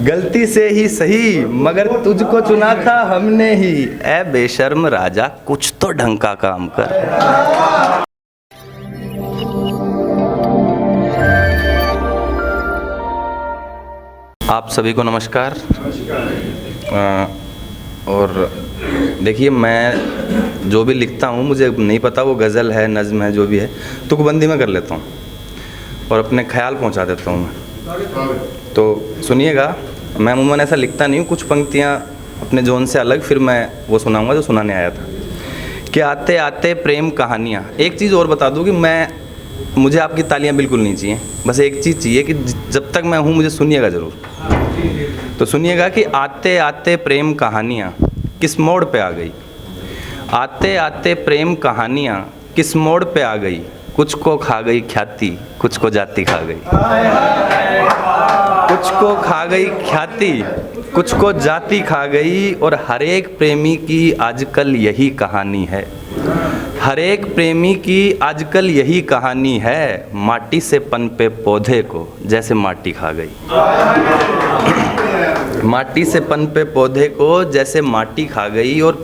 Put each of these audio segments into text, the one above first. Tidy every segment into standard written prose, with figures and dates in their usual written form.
गलती से ही सही मगर तुझको चुना था हमने ही, ऐ बेशर्म राजा कुछ तो ढंग का काम कर। आप सभी को नमस्कार। और देखिए, मैं जो भी लिखता हूँ मुझे नहीं पता वो गज़ल है, नज़्म है, जो भी है तुकबंदी में कर लेता हूँ और अपने ख्याल पहुँचा देता हूँ मैं। तो सुनिएगा, मैं अमूमन ऐसा लिखता नहीं हूँ, कुछ पंक्तियाँ अपने जोन से अलग फिर मैं वो सुनाऊँगा जो सुनाने आया था कि आते आते प्रेम कहानियाँ। एक चीज़ और बता दूँ कि मुझे आपकी तालियाँ बिल्कुल नहीं चाहिए, बस एक चीज़ चाहिए कि जब तक मैं हूँ मुझे सुनिएगा ज़रूर। तो सुनिएगा कि आते आते प्रेम कहानियाँ किस मोड़ पे आ गई। आते आते प्रेम कहानियाँ किस मोड़ पे आ गई, कुछ को खा गई ख्याति, कुछ को जाति खा गई। कुछ को खा गई ख्याति, कुछ को जाति खा गई। और हर एक प्रेमी की आजकल यही कहानी है। हर एक प्रेमी की आजकल यही कहानी है, माटी से पनपे पौधे को जैसे माटी खा गई। माटी से पनपे पौधे को जैसे माटी खा गई। और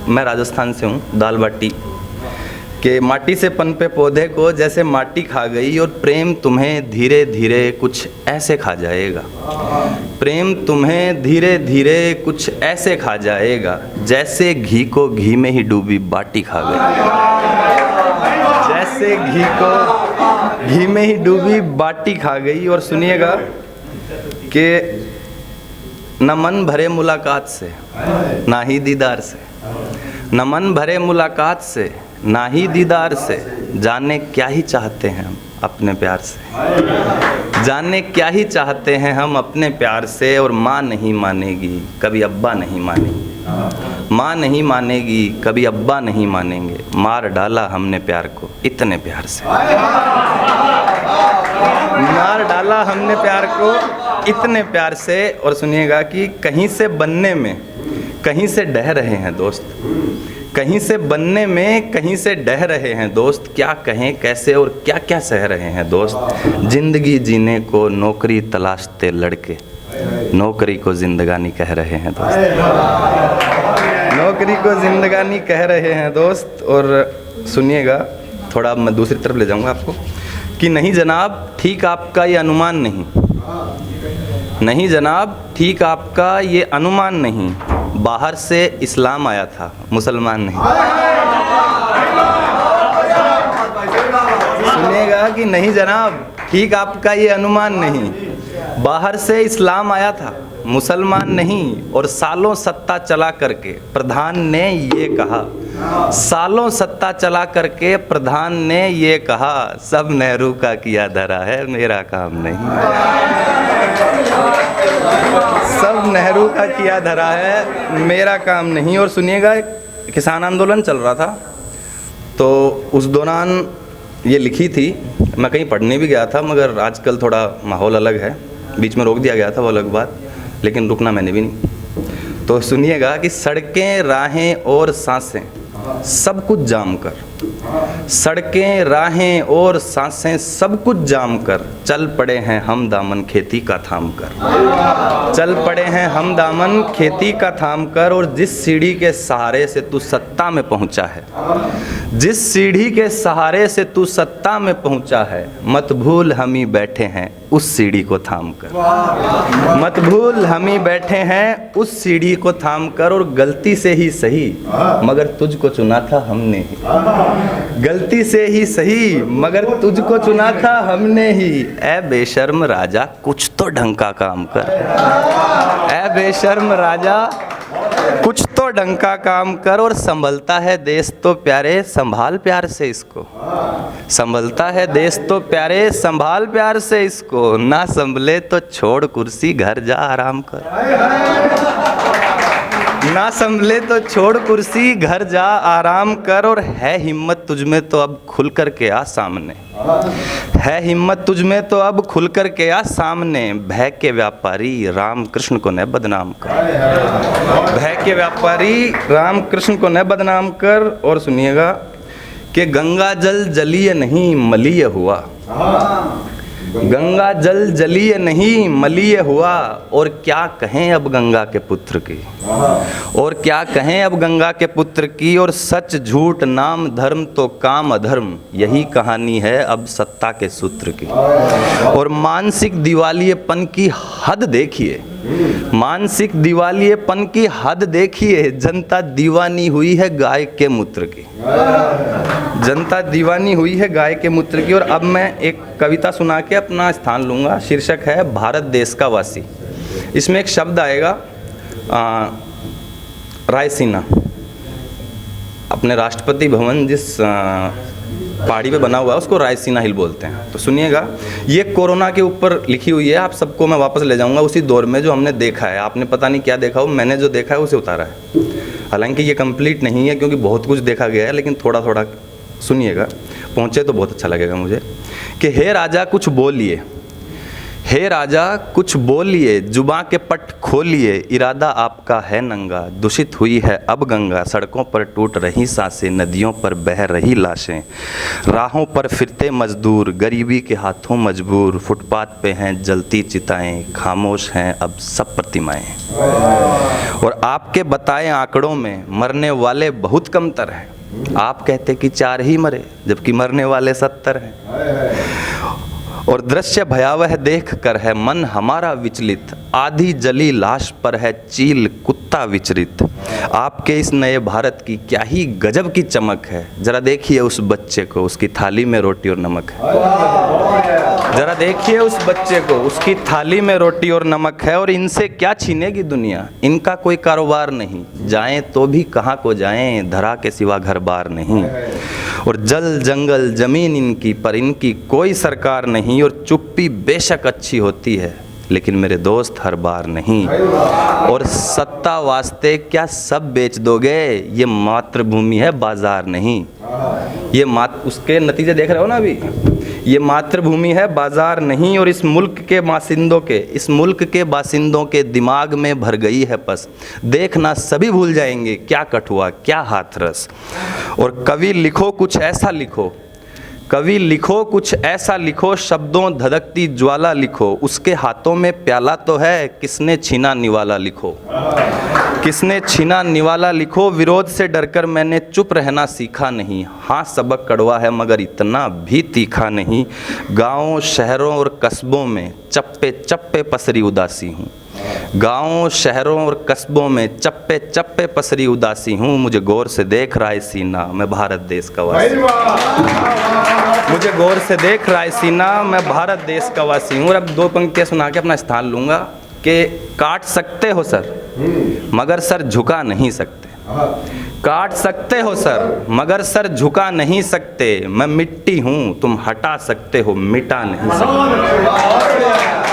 मैं राजस्थान से हूँ, दाल बाटी के माटी से पनपे पौधे को जैसे माटी खा गई। और प्रेम तुम्हें धीरे धीरे कुछ ऐसे खा जाएगा। प्रेम तुम्हें धीरे धीरे कुछ ऐसे खा जाएगा, जैसे घी को घी में ही डूबी बाटी खा गई। जैसे घी को घी में ही डूबी बाटी खा गई। और सुनिएगा कि न मन भरे मुलाकात से ना ही दीदार से, न मन भरे मुलाकात से ना ही दीदार से, जाने क्या ही चाहते हैं हम अपने प्यार से। जाने क्या ही चाहते हैं हम अपने प्यार से। और माँ नहीं मानेगी कभी अब्बा नहीं मानेंगे, माँ नहीं मानेगी कभी अब्बा नहीं मानेंगे, मार डाला हमने प्यार को इतने प्यार से। मार डाला हमने प्यार को इतने प्यार से। और सुनिएगा कि कहीं से बनने में कहीं से डह रहे हैं दोस्त, कहीं से बनने में कहीं से डह रहे हैं दोस्त, क्या कहें कैसे और क्या क्या सह रहे हैं दोस्त। जिंदगी जीने को नौकरी तलाशते लड़के, नौकरी को जिंदगानी कह रहे हैं दोस्त। नौकरी को जिंदगानी कह रहे हैं दोस्त। और सुनिएगा, थोड़ा मैं दूसरी तरफ ले जाऊंगा आपको कि नहीं जनाब ठीक आपका ये अनुमान नहीं, नहीं जनाब ठीक आपका ये अनुमान नहीं, बाहर से इस्लाम आया था मुसलमान नहीं। सुनिएगा कि नहीं जनाब ठीक आपका ये अनुमान नहीं, बाहर से इस्लाम आया था मुसलमान नहीं। और सालों सत्ता चला करके प्रधान ने ये कहा, सालों सत्ता चला करके प्रधान ने ये कहा, सब नेहरू का किया धरा है मेरा काम नहीं। सब नेहरू का किया धरा है मेरा काम नहीं। और सुनिएगा, किसान आंदोलन चल रहा था तो उस दौरान ये लिखी थी, मैं कहीं पढ़ने भी गया था मगर आजकल थोड़ा माहौल अलग है, बीच में रोक दिया गया था वो अलग बात, लेकिन रुकना मैंने भी नहीं। तो सुनिएगा कि सड़कें राहें और सांसें सब कुछ जाम कर, सड़कें राहें और सांसें सब कुछ जाम कर, चल पड़े हैं हम दामन खेती का थाम कर। चल पड़े हैं हम दामन खेती का थाम कर। और जिस सीढ़ी के सहारे से तू सत्ता में पहुंचा है, जिस सीढ़ी के सहारे से तू सत्ता में पहुंचा है, मत भूल हम ही बैठे हैं उस सीढ़ी को थाम कर। मत भूल हम ही बैठे हैं उस सीढ़ी को थाम कर। और गलती से ही सही मगर तुझको चुना था हमने ही, गलती से ही सही मगर तुझको चुना था हमने ही, ऐ बेशर्म राजा कुछ तो ढंग का काम कर। ऐ बेशर्म राजा कुछ तो ढंग का काम कर। और संभलता है देश तो प्यारे संभाल प्यार से इसको, संभलता है देश तो प्यारे संभाल प्यार से इसको, ना संभले तो छोड़ कुर्सी घर जा आराम कर। ना संभले तो छोड़ कुर्सी घर जा आराम कर। और है हिम्मत तुझमें तो अब खुल कर के आ सामने, है हिम्मत तुझमें तो अब खुल कर के आ सामने, भय के व्यापारी राम कृष्ण को न बदनाम कर। भय के व्यापारी राम कृष्ण को न बदनाम कर। और सुनिएगा कि गंगा जल जलीय नहीं मलीय हुआ, गंगा जल जलीय नहीं मलीय हुआ, और क्या कहें अब गंगा के पुत्र की, और क्या कहें अब गंगा के पुत्र की। और सच झूठ नाम धर्म तो काम अधर्म, यही कहानी है अब सत्ता के सूत्र की। और मानसिक दिवालियेपन की हद देखिए, मानसिक दिवालियेपन की हद देखिए, जनता दीवानी हुई है गाय के मूत्र की, जनता दीवानी हुई है गाय के मूत्र की। और अब मैं एक कविता सुना के अपना स्थान लूँगा। शीर्षक है भारत देश का वासी। इसमें एक शब्द आएगा रायसीना। अपने राष्ट्रपति भवन जिस पहाड़ी पे बना हुआ है उसको रायसीना हिल बोलते हैं। तो सुनिएगा, ये कोरोना के ऊपर लिखी हुई है। आप सबको मैं वापस ले जाऊंगा उसी दौर में जो हमने देखा है। आपने पता नहीं क्या देखा हो, मैंने जो देखा है उसे उतारा है। हालांकि ये कंप्लीट नहीं है क्योंकि बहुत कुछ देखा गया है, लेकिन थोड़ा थोड़ा सुनिएगा, पहुँचे तो बहुत अच्छा लगेगा मुझे। कि हे राजा कुछ बोलिए, हे राजा कुछ बोलिए, जुबां के पट खोलिए, इरादा आपका है नंगा, दूषित हुई है अब गंगा, सड़कों पर टूट रही सांसें, नदियों पर बह रही लाशें, राहों पर फिरते मजदूर, गरीबी के हाथों मजबूर, फुटपाथ पे हैं जलती चिताएं, खामोश हैं अब सब प्रतिमाएं। और आपके बताए आंकड़ों में मरने वाले बहुत कमतर हैं। आप कहते कि 4 ही मरे, जबकि मरने वाले 70 हैं। और दृश्य भयावह देख कर है मन हमारा विचलित, आधी जली लाश पर है चील कुत्ता विचरित। आपके इस नए भारत की क्या ही गजब की चमक है, जरा देखिए उस बच्चे को, उसकी थाली में रोटी और नमक है। जरा देखिए उस बच्चे को, उसकी थाली में रोटी और नमक है। और इनसे क्या छीनेगी दुनिया, इनका कोई कारोबार नहीं, जाएं तो भी कहाँ को जाएं, धरा के सिवा घर बार नहीं। और जल जंगल जमीन इनकी, पर इनकी कोई सरकार नहीं। और चुप्पी बेशक अच्छी होती है, लेकिन मेरे दोस्त हर बार नहीं। और सत्ता वास्ते क्या सब बेच दोगे, ये मातृभूमि है बाजार नहीं। ये उसके नतीजे देख रहे हो ना अभी, ये मातृभूमि है बाजार नहीं। और इस मुल्क के बासिंदों के दिमाग में भर गई है पस, देखना सभी भूल जाएंगे क्या कठुआ क्या हाथरस। और कवि लिखो कुछ ऐसा लिखो, कवि लिखो कुछ ऐसा लिखो, शब्दों धधकती ज्वाला लिखो, उसके हाथों में प्याला तो है, किसने छीना निवाला लिखो, किसने छीना निवाला लिखो। विरोध से डरकर मैंने चुप रहना सीखा नहीं, हाँ सबक कड़वा है मगर इतना भी तीखा नहीं। गाँव शहरों और कस्बों में चप्पे चप्पे पसरी उदासी हूँ, गाँव शहरों और कस्बों में चप्पे चप्पे पसरी उदासी हूँ। मुझे गौर से देख रायसीना, मैं भारत देश का वासी। मुझे गौर से देख रायसीना, मैं भारत देश का वासी हूँ। और अब 2 पंक्तियाँ सुना के अपना स्थान लूँगा। कि काट सकते हो सर मगर सर झुका नहीं सकते, काट सकते हो सर मगर सर झुका नहीं सकते। मैं मिट्टी हूँ तुम हटा सकते हो, मिटा नहीं सकते।